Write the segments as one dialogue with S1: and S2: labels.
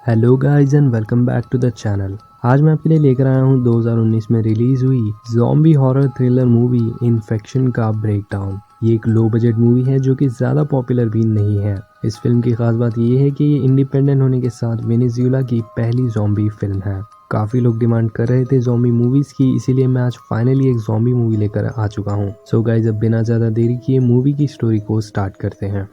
S1: Hello guys and welcome back to the channel. आज मैं आपके लिए लेकर आया हूँ 2019 में रिलीज हुई zombie horror thriller movie infection का ब्रेकडाउन। ये एक लो बजट मूवी है जो कि ज़्यादा पॉपुलर भी नहीं है। इस फिल्म की खास बात ये है कि ये इंडिपेंडेंट होने के साथ वेनेजुएला की पहली ज़ॉम्बी फिल्म है। काफ़ी लोग डिमांड कर रहे थे ज़ॉम्बी मूवीज़ की, इसीलिए मैं आज फाइनली एक ज़ॉम्बी मूवी लेकर आ चुका हूँ। सो गाइस, अब बिना ज़्यादा देरी किए मूवी की स्टोरी को स्टार्ट करते हैं।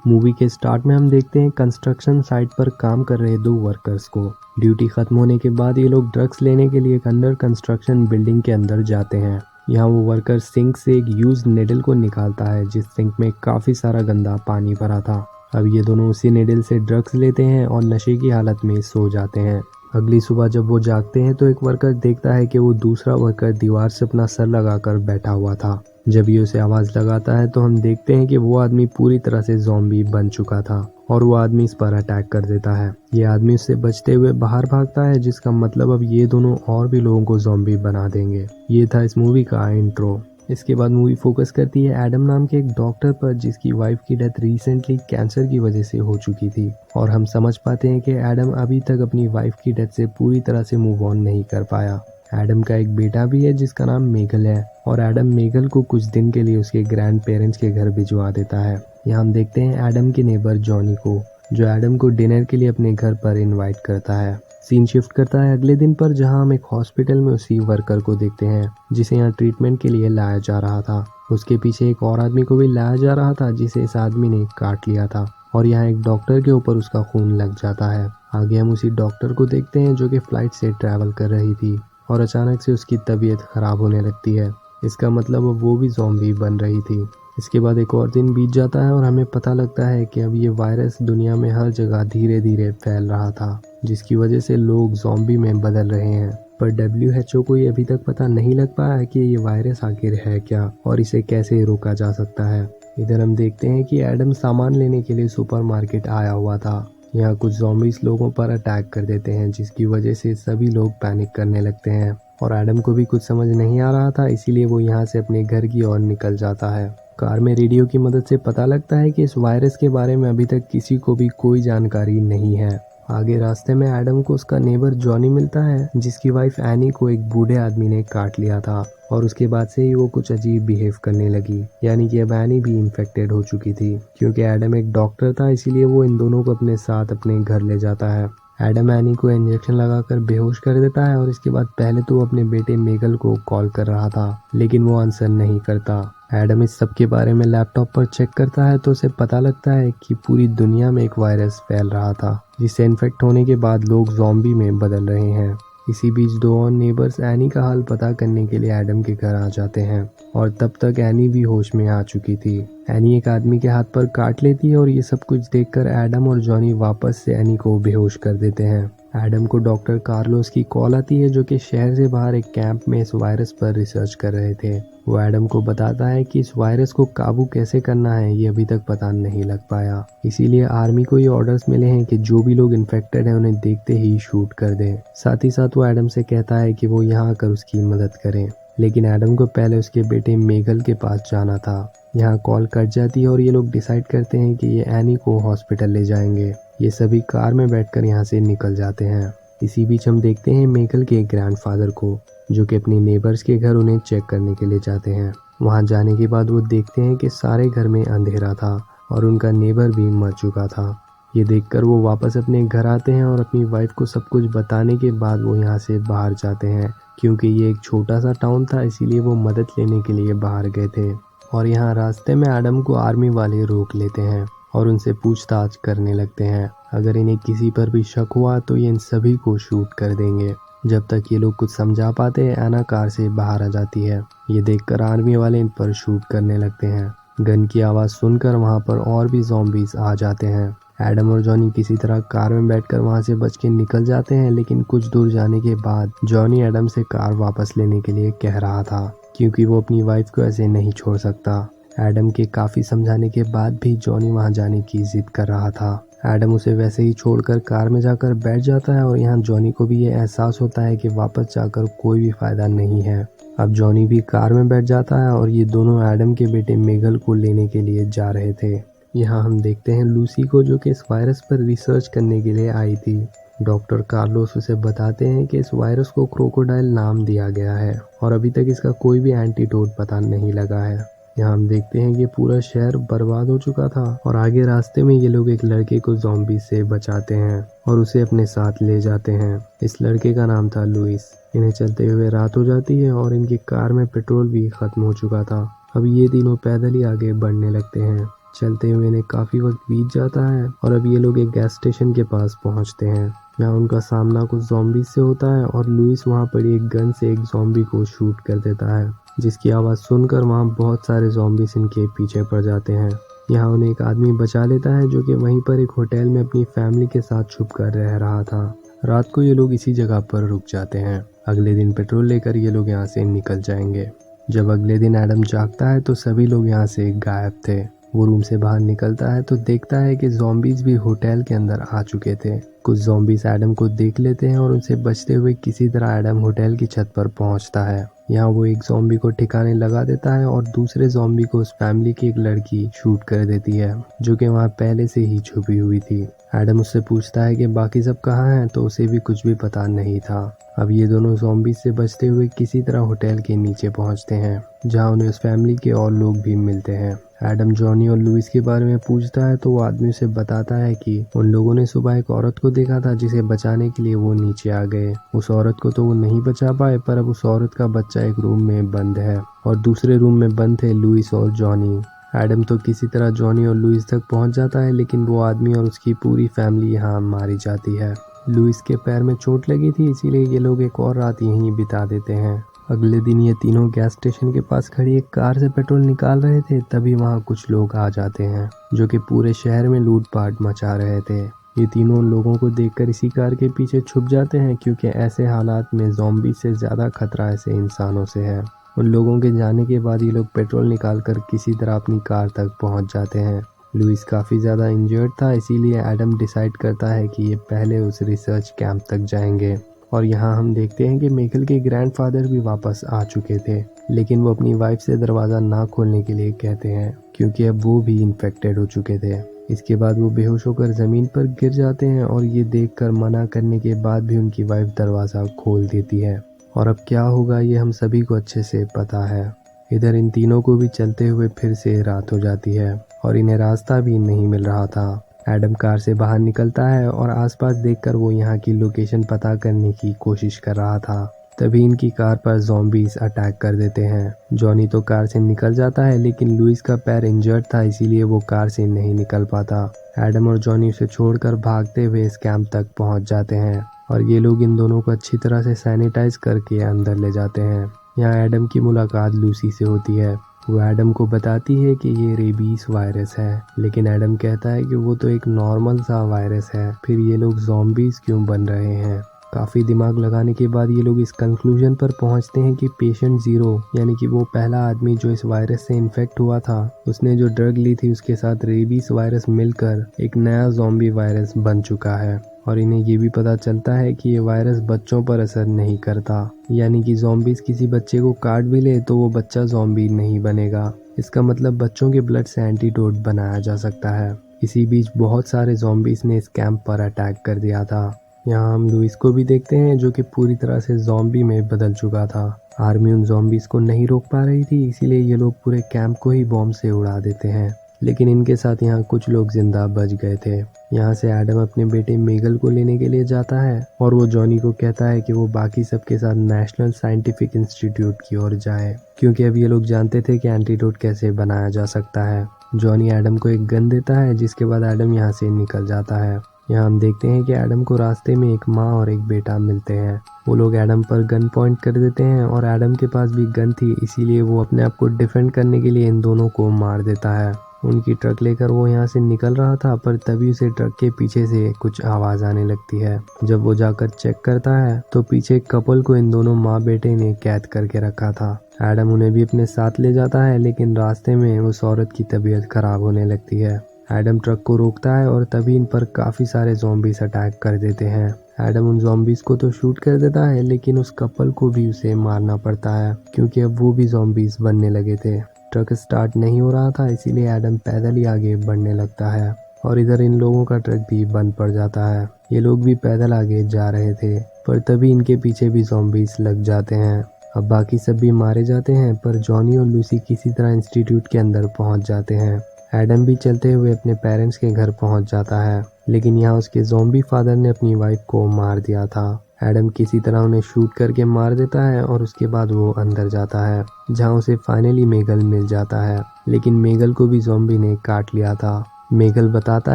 S1: मूवी के स्टार्ट में हम देखते हैं कंस्ट्रक्शन साइट पर काम कर रहे दो वर्कर्स को। ड्यूटी खत्म होने के बाद ये लोग ड्रग्स लेने के लिए एक अंडर कंस्ट्रक्शन बिल्डिंग के अंदर जाते हैं। यहाँ वो वर्कर सिंक से एक यूज नेडल को निकालता है, जिस सिंक में काफी सारा गंदा पानी भरा था। अब ये दोनों उसी नेडल से ड्रग्स लेते हैं और नशे की हालत में सो जाते हैं। अगली सुबह जब वो जागते हैं तो एक वर्कर देखता है कि वो दूसरा वर्कर दीवार से अपना सर लगाकर बैठा हुआ था। जब ये उसे आवाज लगाता है तो हम देखते हैं कि वो आदमी पूरी तरह से ज़ॉम्बी बन चुका था और वो आदमी इस पर अटैक कर देता है। ये आदमी उससे बचते हुए बाहर भागता है, जिसका मतलब अब ये दोनों और भी लोगों को ज़ॉम्बी बना देंगे। ये था इस मूवी का इंट्रो। इसके बाद मूवी फोकस करती है एडम नाम के एक डॉक्टर पर, जिसकी वाइफ की डेथ रिसेंटली कैंसर की वजह से हो चुकी थी। और हम समझ पाते हैं कि एडम अभी तक अपनी वाइफ की डेथ से पूरी तरह से मूव ऑन नहीं कर पाया। एडम का एक बेटा भी है जिसका नाम मेगल है और एडम मेगल को कुछ दिन के लिए उसके ग्रैंड पेरेंट्स के घर भिजवा देता है। यहाँ हम देखते हैं एडम के नेबर जॉनी को, जो एडम को डिनर के लिए अपने घर पर इनवाइट करता है। सीन शिफ्ट करता है अगले दिन पर, जहाँ हम एक हॉस्पिटल में उसी वर्कर को देखते हैं जिसे यहाँ ट्रीटमेंट के लिए लाया जा रहा था। उसके पीछे एक और आदमी को भी लाया जा रहा था जिसे इस आदमी ने काट लिया था और यहाँ एक डॉक्टर के ऊपर उसका खून लग जाता है। आगे हम उसी डॉक्टर को देखते हैं जो कि फ्लाइट से ट्रैवल कर रही थी और अचानक से उसकी तबीयत खराब होने लगती है। इसका मतलब अब वो भी ज़ॉम्बी बन रही थी। इसके बाद एक और दिन बीत जाता है और हमें पता लगता है कि अब ये वायरस दुनिया में हर जगह धीरे धीरे फैल रहा था, जिसकी वजह से लोग ज़ॉम्बी में बदल रहे हैं। पर WHO को ये अभी तक पता नहीं लग पाया है कि ये वायरस आखिर है क्या और इसे कैसे रोका जा सकता है। इधर हम देखते हैं कि एडम सामान लेने के लिए सुपरमार्केट आया हुआ था। यहाँ कुछ ज़ॉम्बीज़ लोगों पर अटैक कर देते हैं, जिसकी वजह से सभी लोग पैनिक करने लगते हैं और एडम को भी कुछ समझ नहीं आ रहा था, इसीलिए वो यहाँ से अपने घर की ओर निकल जाता है। कार में रेडियो की मदद से पता लगता है कि इस वायरस के बारे में अभी तक किसी को भी कोई जानकारी नहीं है। आगे रास्ते में एडम को उसका नेबर जॉनी मिलता है, जिसकी वाइफ एनी को एक बूढ़े आदमी ने काट लिया था और उसके बाद से ही वो कुछ अजीब बिहेव करने लगी। यानी कि अब एनी भी इन्फेक्टेड हो चुकी थी। क्योंकि एडम एक डॉक्टर था, इसीलिए वो इन दोनों को अपने साथ अपने घर ले जाता है। एडम एनी को इंजेक्शन लगाकर बेहोश कर देता है और इसके बाद पहले तो वो अपने बेटे मेगल को कॉल कर रहा था, लेकिन वो आंसर नहीं करता। एडम इस सब के बारे में लैपटॉप पर चेक करता है तो उसे पता लगता है कि पूरी दुनिया में एक वायरस फैल रहा था, जिससे इन्फेक्ट होने के बाद लोग ज़ॉम्बी में बदल रहे हैं। इसी बीच दो और नेबर्स एनी का हाल पता करने के लिए एडम के घर आ जाते हैं और तब तक एनी भी होश में आ चुकी थी। एनी एक आदमी के हाथ पर काट लेती है और ये सब कुछ देखकर एडम और जॉनी वापस से एनी को बेहोश कर देते हैं। एडम को डॉक्टर कार्लोस की कॉल आती है, जो कि शहर से बाहर एक कैंप में इस वायरस पर रिसर्च कर रहे थे। वो एडम को बताता है कि इस वायरस को काबू कैसे करना है ये अभी तक पता नहीं लग पाया, इसीलिए आर्मी को ये ऑर्डर्स मिले हैं कि जो भी लोग इन्फेक्टेड हैं उन्हें देखते ही शूट कर दें। साथ ही साथ वो एडम से कहता है कि वो यहाँ आकर उसकी मदद करें, लेकिन एडम को पहले उसके बेटे मेगल के पास जाना था। यहाँ कॉल कट जाती है और ये लोग डिसाइड करते हैं कि ये एनी को हॉस्पिटल ले जाएंगे। ये सभी कार में बैठकर यहाँ से निकल जाते हैं। इसी बीच हम देखते हैं मेगल के ग्रैंडफादर को, जो कि अपने नेबर्स के घर उन्हें चेक करने के लिए जाते हैं। वहाँ जाने के बाद वो देखते हैं कि सारे घर में अंधेरा था और उनका नेबर भी मर चुका था। ये देखकर वो वापस अपने घर आते हैं और अपनी वाइफ को सब कुछ बताने के बाद वो यहाँ से बाहर जाते हैं। क्योंकि ये एक छोटा सा टाउन था, इसीलिए वो मदद लेने के लिए बाहर गए थे। और यहाँ रास्ते में एडम को आर्मी वाले रोक लेते हैं और उनसे पूछताछ करने लगते हैं। अगर इन्हें किसी पर भी शक हुआ तो ये इन सभी को शूट कर देंगे। जब तक ये लोग कुछ समझा पाते हैं, एना कार से बाहर आ जाती है। ये देखकर आर्मी वाले इन पर शूट करने लगते हैं। गन की आवाज़ सुनकर वहाँ पर और भी ज़ॉम्बीज़ आ जाते हैं। एडम और जॉनी किसी तरह कार में बैठकर वहाँ से बच के निकल जाते हैं, लेकिन कुछ दूर जाने के बाद जॉनी एडम से कार वापस लेने के लिए कह रहा था, क्योंकि वो अपनी वाइफ को ऐसे नहीं छोड़ सकता। एडम के काफ़ी समझाने के बाद भी जॉनी वहाँ जाने की जिद कर रहा था। एडम उसे वैसे ही छोड़कर कार में जाकर बैठ जाता है और यहाँ जॉनी को भी ये एहसास होता है कि वापस जाकर कोई भी फ़ायदा नहीं है। अब जॉनी भी कार में बैठ जाता है और ये दोनों एडम के बेटे मेगल को लेने के लिए जा रहे थे। यहाँ हम देखते हैं लूसी को, जो कि इस वायरस पर रिसर्च करने के लिए आई थी। डॉक्टर कार्लोस उसे बताते हैं कि इस वायरस को क्रोकोडाइल नाम दिया गया है और अभी तक इसका कोई भी एंटीडोट पता नहीं लगा है। यहाँ हम देखते हैं कि पूरा शहर बर्बाद हो चुका था और आगे रास्ते में ये लोग एक लड़के को ज़ॉम्बी से बचाते हैं और उसे अपने साथ ले जाते हैं। इस लड़के का नाम था लुइस। इन्हें चलते हुए रात हो जाती है और इनकी कार में पेट्रोल भी खत्म हो चुका था। अब ये तीनों पैदल ही आगे बढ़ने लगते हैं। चलते हुए इन्हें काफ़ी वक्त बीत जाता है और अब ये लोग एक गैस स्टेशन के पास पहुंचते हैं। यहाँ उनका सामना कुछ ज़ॉम्बी से होता है और लुइस वहाँ पर एक गन से एक ज़ॉम्बी को शूट कर देता है, जिसकी आवाज़ सुनकर वहाँ बहुत सारे ज़ॉम्बीस इनके पीछे पड़ जाते हैं। यहाँ उन्हें एक आदमी बचा लेता है, जो कि वहीं पर एक होटल में अपनी फैमिली के साथ छुप कर रह रहा था। रात को ये लोग इसी जगह पर रुक जाते हैं। अगले दिन पेट्रोल लेकर ये लोग यहाँ से निकल जाएंगे। जब अगले दिन एडम जागता है तो सभी लोग यहाँ से गायब थे। वो रूम से बाहर निकलता है तो देखता है कि ज़ॉम्बीज भी होटल के अंदर आ चुके थे। कुछ ज़ॉम्बीज एडम को देख लेते हैं और उनसे बचते हुए किसी तरह एडम होटल की छत पर पहुंचता है। यहाँ वो एक ज़ॉम्बी को ठिकाने लगा देता है और दूसरे ज़ॉम्बी को उस फैमिली की एक लड़की शूट कर देती है, जो कि वहाँ पहले से ही छुपी हुई थी। एडम उससे पूछता है कि बाकी सब कहाँ हैं, तो उसे भी कुछ भी पता नहीं था। अब ये दोनों ज़ॉम्बी से बचते हुए किसी तरह होटल के नीचे पहुँचते हैं, जहाँ उन्हें उस फैमिली के और लोग भी मिलते हैं। एडम जॉनी और लुइस के बारे में पूछता है तो वो आदमी उसे बताता है कि उन लोगों ने सुबह एक औरत को देखा था, जिसे बचाने के लिए वो नीचे आ गए। उस औरत को तो वो नहीं बचा पाए, पर अब उस औरत का बच्चा एक रूम में बंद है और दूसरे रूम में बंद थे लुइस और जॉनी। एडम तो किसी तरह जॉनी और लुइस तक पहुंच जाता है, लेकिन वो आदमी और उसकी पूरी फैमिली यहाँ मारी जाती है। लुइस के पैर में चोट लगी थी, इसीलिए ये लोग एक और रात यहीं बिता देते हैं। अगले दिन ये तीनों गैस स्टेशन के पास खड़ी एक कार से पेट्रोल निकाल रहे थे, तभी वहाँ कुछ लोग आ जाते हैं, जो कि पूरे शहर में लूटपाट मचा रहे थे। ये तीनों लोगों को देखकर इसी कार के पीछे छुप जाते हैं, क्योंकि ऐसे हालात में ज़ॉम्बी से ज़्यादा खतरा ऐसे इंसानों से है। उन लोगों के जाने के बाद ये लोग पेट्रोल निकालकर किसी तरह अपनी कार तक पहुँच जाते हैं। लुइस काफ़ी ज़्यादा इंजर्ड था, इसीलिए एडम डिसाइड करता है कि ये पहले उस रिसर्च कैंप तक जाएंगे। और यहाँ हम देखते हैं कि मेगल के ग्रैंडफादर भी वापस आ चुके थे, लेकिन वो अपनी वाइफ से दरवाज़ा ना खोलने के लिए कहते हैं, क्योंकि अब वो भी इन्फेक्टेड हो चुके थे। इसके बाद वो बेहोश होकर ज़मीन पर गिर जाते हैं और ये देखकर मना करने के बाद भी उनकी वाइफ दरवाज़ा खोल देती है। और अब क्या होगा ये हम सभी को अच्छे से पता है। इधर इन तीनों को भी चलते हुए फिर से रात हो जाती है और इन्हें रास्ता भी नहीं मिल रहा था। एडम कार से बाहर निकलता है और आसपास देखकर वो यहाँ की लोकेशन पता करने की कोशिश कर रहा था। तभी इनकी कार पर ज़ॉम्बीज अटैक कर देते हैं। जॉनी तो कार से निकल जाता है, लेकिन लुइस का पैर इंजर्ड था, इसीलिए वो कार से नहीं निकल पाता। एडम और जॉनी उसे छोड़कर भागते हुए इस कैंप तक पहुँच जाते हैं और ये लोग इन दोनों को अच्छी तरह से सैनिटाइज करके अंदर ले जाते हैं। यहाँ एडम की मुलाकात लूसी से होती है। वो एडम को बताती है कि ये रेबीज वायरस है, लेकिन एडम कहता है कि वो तो एक नॉर्मल सा वायरस है, फिर ये लोग ज़ॉम्बीज क्यों बन रहे हैं। काफ़ी दिमाग लगाने के बाद ये लोग इस कंक्लूजन पर पहुंचते हैं कि पेशेंट ज़ीरो, यानी कि वो पहला आदमी जो इस वायरस से इन्फेक्ट हुआ था, उसने जो ड्रग ली थी उसके साथ रेबीज वायरस मिलकर एक नया ज़ॉम्बी वायरस बन चुका है। और इन्हें ये भी पता चलता है कि ये वायरस बच्चों पर असर नहीं करता, यानी कि ज़ॉम्बीज किसी बच्चे को काट भी ले तो वो बच्चा ज़ॉम्बी नहीं बनेगा। इसका मतलब बच्चों के ब्लड से एंटीडोट बनाया जा सकता है। इसी बीच बहुत सारे ज़ॉम्बीज ने इस कैंप पर अटैक कर दिया था। यहाँ हम लुइस को भी देखते हैं, जो कि पूरी तरह से ज़ॉम्बी में बदल चुका था। आर्मी उन ज़ॉम्बीज को नहीं रोक पा रही थी, इसीलिए ये लोग पूरे कैंप को ही बॉम्ब से उड़ा देते हैं, लेकिन इनके साथ यहाँ कुछ लोग जिंदा बच गए थे। यहाँ से एडम अपने बेटे मेगल को लेने के लिए जाता है और वो जॉनी को कहता है कि वो बाकी सबके साथ नेशनल साइंटिफिक इंस्टीट्यूट की ओर जाए, क्योंकि अब ये लोग जानते थे कि एंटीडोट कैसे बनाया जा सकता है। जॉनी एडम को एक गन देता है, जिसके बाद एडम यहाँ से निकल जाता है। यहाँ हम देखते हैं कि एडम को रास्ते में एक माँ और एक बेटा मिलते हैं। वो लोग एडम पर गन पॉइंट कर देते हैं और एडम के पास भी गन थी, इसीलिए वो अपने आप को डिफेंड करने के लिए इन दोनों को मार देता है। उनकी ट्रक लेकर वो यहाँ से निकल रहा था, पर तभी उसे ट्रक के पीछे से कुछ आवाज़ आने लगती है। जब वो जाकर चेक करता है तो पीछे एक कपल को इन दोनों माँ बेटे ने कैद करके रखा था। एडम उन्हें भी अपने साथ ले जाता है, लेकिन रास्ते में उस औरत की तबीयत खराब होने लगती है। एडम ट्रक को रोकता है और तभी इन पर काफ़ी सारे ज़ॉम्बीज़ अटैक कर देते हैं। एडम उन ज़ॉम्बीज़ को तो शूट कर देता है, लेकिन उस कपल को भी उसे मारना पड़ता है क्योंकि अब वो भी ज़ॉम्बीज़ बनने लगे थे। ट्रक स्टार्ट नहीं हो रहा था, इसीलिए एडम पैदल ही आगे बढ़ने लगता है और इधर इन लोगों का ट्रक भी बंद पड़ जाता है। ये लोग भी पैदल आगे जा रहे थे, पर तभी इनके पीछे भी ज़ॉम्बीज़ लग जाते हैं। अब बाकी सब भी मारे जाते हैं, पर जॉनी और लूसी किसी तरह इंस्टीट्यूट के अंदर पहुंच जाते हैं। एडम भी चलते हुए अपने पेरेंट्स के घर पहुंच जाता है, लेकिन यहाँ उसके ज़ॉम्बी फादर ने अपनी वाइफ को मार दिया था। एडम किसी तरह उन्हें शूट करके मार देता है और उसके बाद वो अंदर जाता है, जहाँ उसे फाइनली मेगल मिल जाता है, लेकिन मेगल को भी ज़ॉम्बी ने काट लिया था। मेगल बताता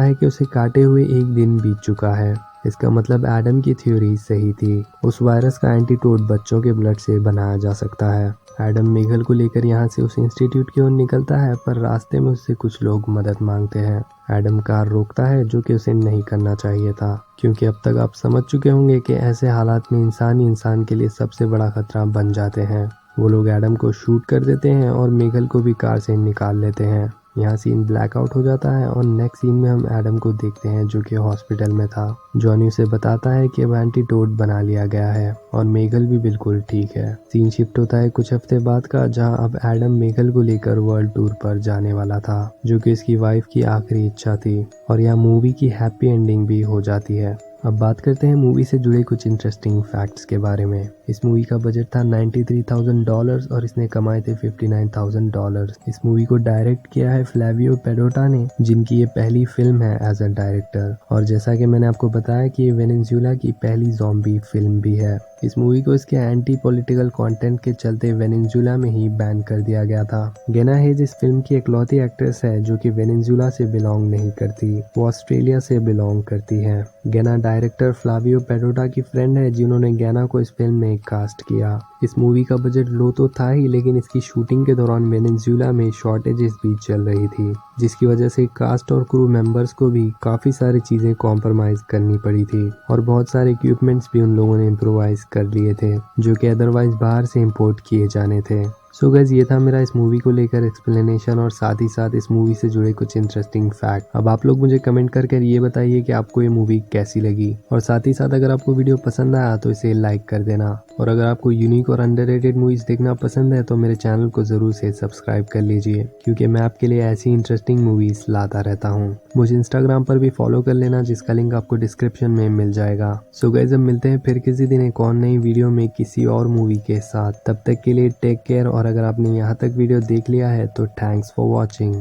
S1: है कि उसे काटे हुए 1 दिन बीत चुका है। इसका मतलब एडम की थ्योरी सही थी। उस वायरस का एंटीटोड बच्चों के ब्लड से बनाया जा सकता है। एडम मेगल को लेकर यहाँ से उस इंस्टीट्यूट की ओर निकलता है, पर रास्ते में उससे कुछ लोग मदद मांगते हैं। एडम कार रोकता है, जो कि उसे नहीं करना चाहिए था, क्योंकि अब तक आप समझ चुके होंगे कि ऐसे हालात में इंसान ही इंसान के लिए सबसे बड़ा खतरा बन जाते हैं। वो लोग एडम को शूट कर देते हैं और मेगल को भी कार से निकाल लेते हैं। यहाँ सीन ब्लैकआउट हो जाता है और नेक्स्ट सीन में हम एडम को देखते हैं, जो कि हॉस्पिटल में था। जॉनी उसे बताता है कि अब एंटीटोड बना लिया गया है और मेगल भी बिल्कुल ठीक है। सीन शिफ्ट होता है कुछ हफ्ते बाद का, जहाँ अब एडम मेगल को लेकर वर्ल्ड टूर पर जाने वाला था, जो कि इसकी वाइफ की आखिरी इच्छा थी, और यहाँ मूवी की हैप्पी एंडिंग भी हो जाती है। अब बात करते हैं मूवी से जुड़े कुछ इंटरेस्टिंग फैक्ट्स के बारे में। इस मूवी का बजट था $93,000 और इसने कमाए थे $59,000। इस मूवी को डायरेक्ट किया है फ्लैवियो पेडोटा ने, जिनकी ये पहली फिल्म है एज अ डायरेक्टर, और जैसा कि मैंने आपको बताया कि ये वेनेजुएला की पहली ज़ॉम्बी फिल्म भी है। इस मूवी को इसके एंटी पॉलिटिकल कंटेंट के चलते वेनेजुएला में ही बैन कर दिया गया था। गेना हेज इस फिल्म की इकलौती एक्ट्रेस है जो कि वेनेजुएला से बिलोंग नहीं करती, वो ऑस्ट्रेलिया से बिलोंग करती है। गेना डायरेक्टर फ्लावियो पेडोटा की फ्रेंड है, जिन्होंने गेना को इस फिल्म में कास्ट किया। इस मूवी का बजट लो तो था ही, लेकिन इसकी शूटिंग के दौरान वेनेजुएला में शॉर्टेजेस भी चल रही थी, जिसकी वजह से कास्ट और क्रू मेंबर्स को भी काफी सारी चीजें कॉम्प्रोमाइज करनी पड़ी थी और बहुत सारे इक्विपमेंट्स भी उन लोगों ने इम्प्रोवाइज कर लिए थे, जो कि अदरवाइज बाहर से इंपोर्ट किए जाने थे। सो गाइस, ये था मेरा इस मूवी को लेकर एक्सप्लेनेशन और साथ ही साथ इस मूवी से जुड़े कुछ इंटरेस्टिंग फैक्ट। अब आप लोग मुझे कमेंट करके ये बताइए कि आपको ये मूवी कैसी लगी, और साथ ही साथ अगर आपको वीडियो पसंद आया तो इसे लाइक कर देना, और अगर आपको यूनिक और अंडररेटेड मूवीज देखना पसंद है तो मेरे चैनल को जरूर से सब्सक्राइब कर लीजिए, क्योंकि मैं आपके लिए ऐसी इंटरेस्टिंग मूवीज लाता रहता हूँ। मुझे इंस्टाग्राम पर भी फॉलो कर लेना, जिसका लिंक आपको डिस्क्रिप्शन में मिल जाएगा। सो गाइस, अब मिलते हैं फिर किसी दिन एक और नई वीडियो में किसी और मूवी के साथ। तब तक के लिए टेक केयर, और अगर आपने यहाँ तक वीडियो देख लिया है तो थैंक्स फॉर वॉचिंग।